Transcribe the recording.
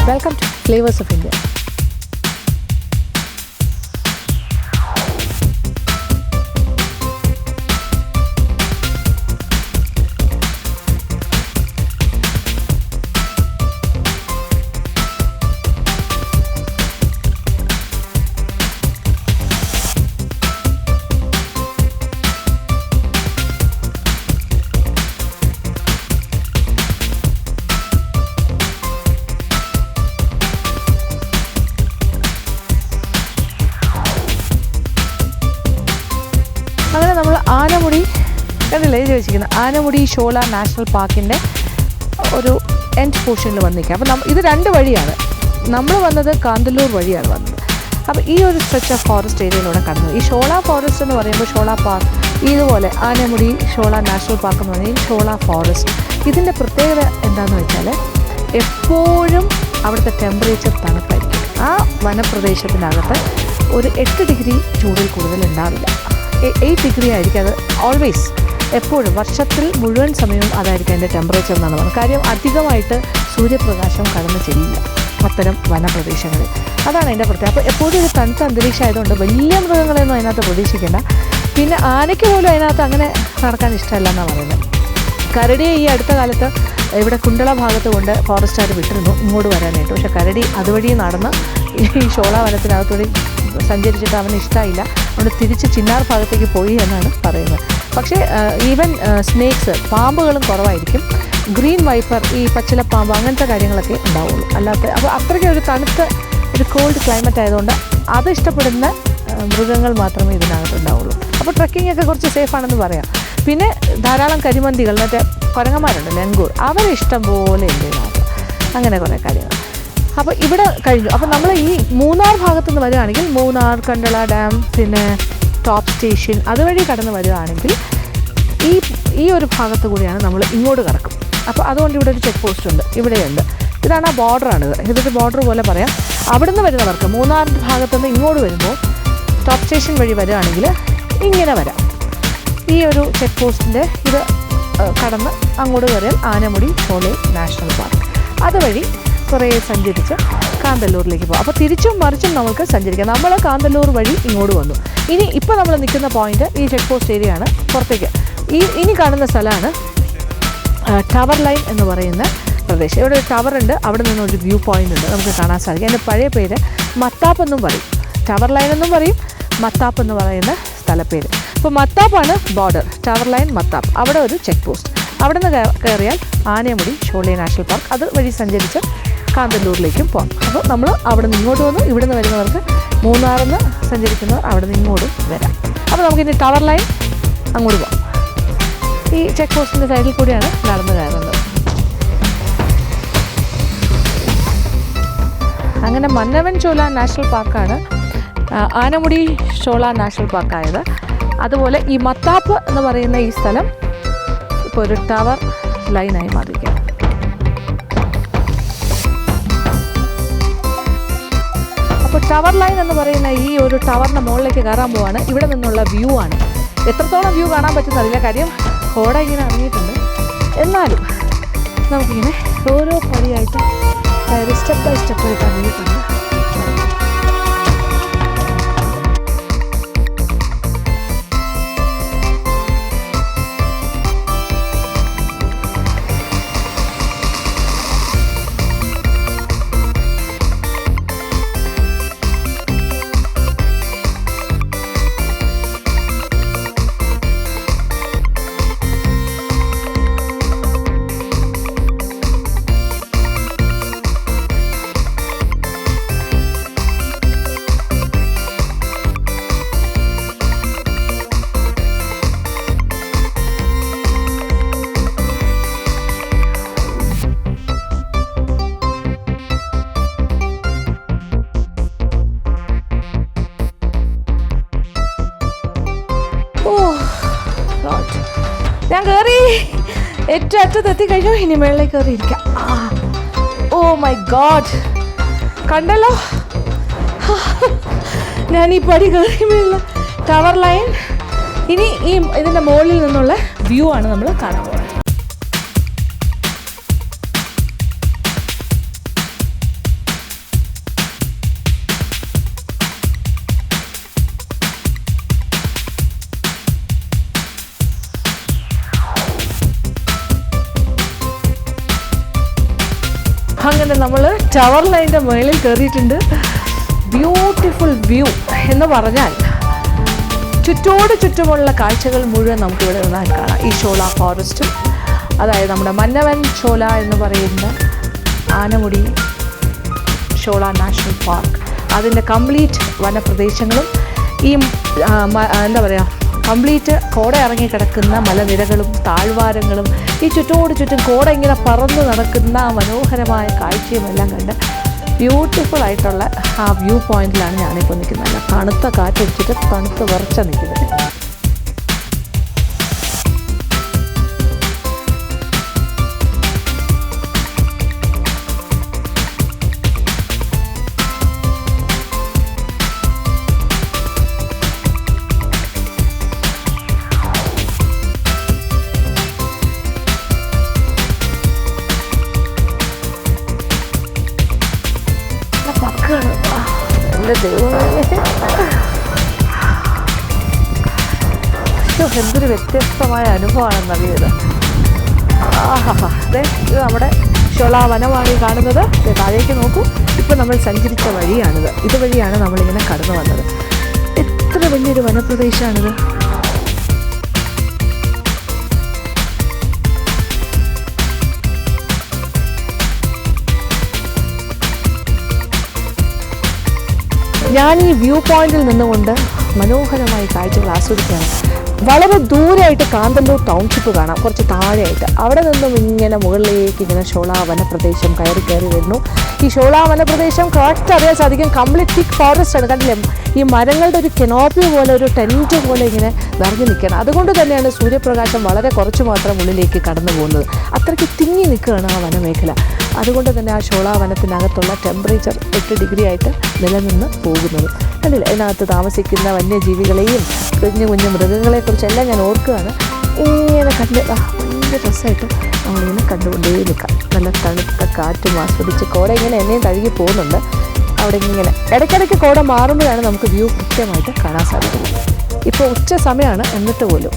Welcome to Flavors of India. അങ്ങനെ നമ്മൾ ആനമുടി കണ്ടില്ലേ എഴുതി വെച്ചിരിക്കുന്നത് ആനമുടി ഷോള നാഷണൽ പാർക്കിൻ്റെ ഒരു എൻഡ് പോർഷനിൽ വന്നിരിക്കുക. അപ്പോൾ ഇത് രണ്ട് വഴിയാണ്. നമ്മൾ വന്നത് കാന്തല്ലൂർ വഴിയാണ് വന്നത്. അപ്പോൾ ഈ ഒരു സ്ട്രെച്ച് ഓഫ് ഫോറസ്റ്റ് ഏരിയയിലൂടെ കടന്നു. ഈ ഷോള ഫോറസ്റ്റ് എന്ന് പറയുമ്പോൾ ഷോള പാർക്ക്, ഇതുപോലെ ആനമുടി ഷോള നാഷണൽ പാർക്ക് എന്ന് പറഞ്ഞാൽ ഷോള ഫോറസ്റ്റ്. ഇതിൻ്റെ പ്രത്യേകത എന്താണെന്ന് വെച്ചാൽ എപ്പോഴും അവിടുത്തെ ടെമ്പറേച്ചർ തണുപ്പായിരിക്കും. ആ വനപ്രദേശത്തിനകത്ത് ഒരു 8 ഡിഗ്രി ചൂടിൽ കൂടുതൽ ഉണ്ടാവില്ല. 8 ഡിഗ്രി ആയിരിക്കും അത് ഓൾവേസ്, എപ്പോഴും വർഷത്തിൽ മുഴുവൻ സമയവും അതായിരിക്കും അതിൻ്റെ ടെമ്പറേച്ചർ എന്നാണ് പറയുന്നത്. കാര്യം അധികമായിട്ട് സൂര്യപ്രകാശം കടന്നു ചെല്ലില്ല അത്തരം വനപ്രദേശങ്ങളിൽ. അതാണ് അതിൻ്റെ പ്രത്യേകത. അപ്പോൾ എപ്പോഴും ഒരു തണുത്ത അന്തരീക്ഷം ആയതുകൊണ്ട് വലിയ മൃഗങ്ങളെയൊന്നും അതിനകത്ത് പ്രതീക്ഷിക്കേണ്ട. പിന്നെ ആനയ്ക്ക് പോലും അതിനകത്ത് അങ്ങനെ നടക്കാൻ ഇഷ്ടമല്ല എന്നാണ് പറയുന്നത്. കരടിയെ ഈ അടുത്ത കാലത്ത് ഇവിടെ കുണ്ടള ഭാഗത്ത് കൊണ്ട് ഫോറസ്റ്റുകാർ വിട്ടിരുന്നു ഇങ്ങോട്ട് വരാനായിട്ട്. പക്ഷേ കരടി അതുവഴി നടന്ന് ഈ ഷോള വനത്തിനകത്തുകൂടി സഞ്ചരിച്ചിട്ട് അവന് ഇഷ്ടമായില്ല. അവിടെ തിരിച്ച് ചിന്നാർ ഭാഗത്തേക്ക് പോയി എന്നാണ് പറയുന്നത്. പക്ഷേ ഈവൻ സ്നേക്സ്, പാമ്പുകളും കുറവായിരിക്കും. ഗ്രീൻ വൈപ്പർ, ഈ പച്ചിലപ്പാമ്പ്, അങ്ങനത്തെ കാര്യങ്ങളൊക്കെ ഉണ്ടാവുള്ളൂ. അല്ലാത്ത അപ്പോൾ അത്രയ്ക്ക് ഒരു തണുത്ത ഒരു കോൾഡ് ക്ലൈമറ്റ് ആയതുകൊണ്ട് അത് ഇഷ്ടപ്പെടുന്ന മൃഗങ്ങൾ മാത്രമേ ഇതിനകത്ത് ഉണ്ടാവുള്ളൂ. അപ്പോൾ ട്രക്കിംഗ് ഒക്കെ കുറച്ച് സേഫാണെന്ന് പറയാം. പിന്നെ ധാരാളം കരിമന്തികൾ, മറ്റേ കുരങ്ങന്മാരുണ്ട്, ലങ്കൂർ, അവരെ ഇഷ്ടം പോലെ ഉണ്ട് ഇതിനകത്ത്. അങ്ങനെ കുറേ കാര്യങ്ങൾ. അപ്പോൾ ഇവിടെ കഴിഞ്ഞു. അപ്പോൾ നമ്മൾ ഈ മൂന്നാർ ഭാഗത്തുനിന്ന് വരികയാണെങ്കിൽ മൂന്നാർ, കണ്ടള ഡാം, പിന്നെ ടോപ്പ് സ്റ്റേഷൻ അതുവഴി കടന്ന് വരികയാണെങ്കിൽ ഈ ഒരു ഭാഗത്ത് കൂടിയാണ് നമ്മൾ ഇങ്ങോട്ട് കടക്കും. അപ്പോൾ അതുകൊണ്ട് ഇവിടെ ഒരു ചെക്ക് പോസ്റ്റ് ഉണ്ട്, ഇവിടെയുണ്ട്. ഇതാണ് ആ ബോർഡറാണിത്. ഇതൊരു ബോർഡർ പോലെ പറയാം. അവിടെ നിന്ന് വരുന്നവർക്ക് മൂന്നാർ ഭാഗത്തുനിന്ന് ഇങ്ങോട്ട് വരുമ്പോൾ ടോപ്പ് സ്റ്റേഷൻ വഴി വരികയാണെങ്കിൽ ഇങ്ങനെ വരാം. ഈ ഒരു ചെക്ക് പോസ്റ്റിൻ്റെ ഇത് കടന്ന് അങ്ങോട്ട് കയറിയാൽ ആനമുടി ഷോള നാഷണൽ പാർക്ക്. അതുവഴി കുറേ സഞ്ചരിച്ച് കാന്തല്ലൂരിലേക്ക് പോകും. അപ്പോൾ തിരിച്ചും മറിച്ചും നമുക്ക് സഞ്ചരിക്കാം. നമ്മൾ കാന്തല്ലൂർ വഴി ഇങ്ങോട്ട് വന്നു. ഇപ്പോൾ നമ്മൾ നിൽക്കുന്ന പോയിൻ്റ് ഈ ചെക്ക് പോസ്റ്റ് ഏരിയ ആണ്. പുറത്തേക്ക് ഇനി കാണുന്ന സ്ഥലമാണ് ടവർ ലൈൻ എന്ന് പറയുന്ന പ്രദേശം. ഇവിടെ ഒരു ടവർ ഉണ്ട്, അവിടെ നിന്നൊരു വ്യൂ പോയിൻ്റ് ഉണ്ട്, നമുക്ക് കാണാൻ സാധിക്കും. എൻ്റെ പഴയ പേര് മത്താപ്പ് എന്നും പറയും, ടവർ ലൈൻ എന്നും പറയും, മത്താപ്പ് എന്ന് പറയുന്ന സ്ഥലപ്പേര്. അപ്പോൾ മത്താപ്പാണ് ബോർഡർ, ടവർ ലൈൻ മത്താപ്പ്. അവിടെ ഒരു ചെക്ക് പോസ്റ്റ്. അവിടെ നിന്ന് കയറിയാൽ ആനമുടി ഷോള നാഷണൽ പാർക്ക്. അത് വഴി സഞ്ചരിച്ച് കാന്തല്ലൂരിലേക്കും പോകാം. അപ്പോൾ നമ്മൾ അവിടെ നിന്ന് ഇങ്ങോട്ട് വന്നു. ഇവിടെ നിന്ന് വരുന്നവർക്ക് മൂന്നാറിൽ നിന്ന് സഞ്ചരിക്കുന്നവർ അവിടെ നിന്ന് ഇങ്ങോട്ടും വരാം. അപ്പോൾ നമുക്കിനി ടവർ ലൈൻ അങ്ങോട്ട് പോകാം. ഈ ചെക്ക് പോസ്റ്റിൻ്റെ സൈഡിൽ കൂടിയാണ് നടന്നു കയറുന്നത്. അങ്ങനെ മന്നവൻ ഷോള നാഷണൽ പാർക്കാണ് ആനമുടി ഷോള നാഷണൽ പാർക്കായത്. അതുപോലെ ഈ മത്താപ്പ് എന്ന് പറയുന്ന ഈ സ്ഥലം ഇപ്പോൾ ഒരു ടവർ ലൈനായി മാറിയിരിക്കുകയാണ്. അപ്പോൾ ടവർ ലൈൻ എന്ന് പറയുന്ന ഈ ഒരു ടവറിൻ്റെ മുകളിലേക്ക് കയറാൻ പോവാണ്. ഇവിടെ നിന്നുള്ള വ്യൂ ആണ്. എത്രത്തോളം വ്യൂ കാണാൻ പറ്റുന്നറിയില്ല, കാര്യം കോട ഇങ്ങനെ ഇറങ്ങിയിട്ടുണ്ട്. എന്നാലും നമുക്കിങ്ങനെ ഓരോ പടിയായിട്ട് സ്റ്റെപ്പ് ബൈ സ്റ്റെപ്പായിട്ട് ഇറങ്ങിയിട്ടുണ്ട്. ഞാൻ കയറി ഏറ്റവും അറ്റത്തെത്തി കഴിഞ്ഞു. ഇനി മേളിലേക്ക് കയറി ഇരിക്കാം. ഓ മൈ ഗോഡ്, കണ്ടല്ലോ ഞാൻ ഈ പടി കയറി മേളിൽ ടവർ ലൈൻ. ഇനി ഇതിൻ്റെ മുകളിൽ നിന്നുള്ള വ്യൂ ആണ് നമ്മൾ കാണാൻ പോകുന്നത്. അങ്ങനെ നമ്മൾ ടവർ ലൈൻ്റെ മുകളിൽ കയറിയിട്ടുണ്ട്. ബ്യൂട്ടിഫുൾ വ്യൂ എന്ന് പറഞ്ഞാൽ ചുറ്റോട് ചുറ്റുമുള്ള കാഴ്ചകൾ മുഴുവൻ നമുക്കിവിടെ നിന്നാൽ കാണാം. ഈ ഷോള ഫോറസ്റ്റും, അതായത് നമ്മുടെ മന്നവൻ ഷോല എന്ന് പറയുന്ന ആനമുടി ഷോള നാഷണൽ പാർക്ക്, അതിൻ്റെ കംപ്ലീറ്റ് വനപ്രദേശങ്ങളും ഈ എന്താ പറയുക കംപ്ലീറ്റ് കോട ഇറങ്ങി കിടക്കുന്ന മലനിരകളും താഴ്വാരങ്ങളും ഈ ചുറ്റോട് ചുറ്റും കോട ഇങ്ങനെ പറന്ന് നടക്കുന്ന മനോഹരമായ കാഴ്ചയുമെല്ലാം കണ്ട് ബ്യൂട്ടിഫുൾ ആയിട്ടുള്ള ആ വ്യൂ പോയിന്റിലാണ് ഞാനിപ്പോൾ നിൽക്കുന്നത്. നല്ല തണുത്ത കാറ്റടിച്ചിട്ട് തണുത്ത് വിറച്ച നിൽക്കുന്നത്. എൻ്റെ ദൈവമേ, എന്തൊരു വ്യത്യസ്തമായ അനുഭവമാണെന്നറിയത്. അതെ, ഇത് നമ്മുടെ ഷോള വനമാണ് കാണുന്നത്. താഴേക്ക് നോക്കൂ. ഇപ്പം നമ്മൾ സഞ്ചരിച്ച വഴിയാണിത്. ഇതുവഴിയാണ് നമ്മളിങ്ങനെ കടന്നു വന്നത്. എത്ര വലിയൊരു വനപ്രദേശമാണിത്. ഞാൻ ഈ വ്യൂ പോയിന്റിൽ നിന്നുകൊണ്ട് മനോഹരമായ കാഴ്ചകൾ ആസ്വദിക്കുകയാണ്. വളരെ ദൂരെയായിട്ട് കാന്തല്ലൂർ ടൗൺഷിപ്പ് കാണാം, കുറച്ച് താഴെയായിട്ട്. അവിടെ നിന്നും ഇങ്ങനെ മുകളിലേക്ക് ഇങ്ങനെ ഷോള വനപ്രദേശം കയറി വരുന്നു. ഈ ഷോള വനപ്രദേശം കറക്റ്റ് അറിയാൻ സാധിക്കും. കംപ്ലീറ്റ് തിക്ക് ഫോറസ്റ്റ് ആണ്. കണ്ടില്ലേ, ഈ മരങ്ങളുടെ ഒരു കെനോപ്പി പോലെ, ഒരു ടെൻറ്റ് പോലെ ഇങ്ങനെ നിറഞ്ഞു നിൽക്കുകയാണ്. അതുകൊണ്ട് തന്നെയാണ് സൂര്യപ്രകാശം വളരെ കുറച്ച് മാത്രം ഉള്ളിലേക്ക് കടന്നു പോകുന്നത്. അത്രയ്ക്ക് തിങ്ങി നിൽക്കുകയാണ് ആ വനമേഖല. അതുകൊണ്ട് തന്നെ ആ ഷോള വനത്തിനകത്തുള്ള ടെമ്പറേച്ചർ 8 ഡിഗ്രി ആയിട്ട് നിലനിന്ന് പോകുന്നത്. കണ്ടില്ല, അതിനകത്ത് താമസിക്കുന്ന വന്യജീവികളെയും കുഞ്ഞു കുഞ്ഞു മൃഗങ്ങളെക്കുറിച്ചെല്ലാം ഞാൻ ഓർക്കുകയാണ്. ഇങ്ങനെ കണ്ട് ഭയങ്കര രസമായിട്ട് നമ്മളിങ്ങനെ കണ്ടുകൊണ്ടേ നിൽക്കാം. നല്ല തണുത്ത കാറ്റും ആസ്വദിച്ച് കോട ഇങ്ങനെ എന്നെയും തഴുകി പോകുന്നുണ്ട്. അവിടെ ഇങ്ങനെ ഇടയ്ക്കിടയ്ക്ക് കോട മാറുമ്പോഴാണ് നമുക്ക് വ്യൂ കൃത്യമായിട്ട് കാണാൻ സാധിക്കുന്നത്. ഇപ്പോൾ ഉച്ച സമയമാണ്, എന്നിട്ട് പോലും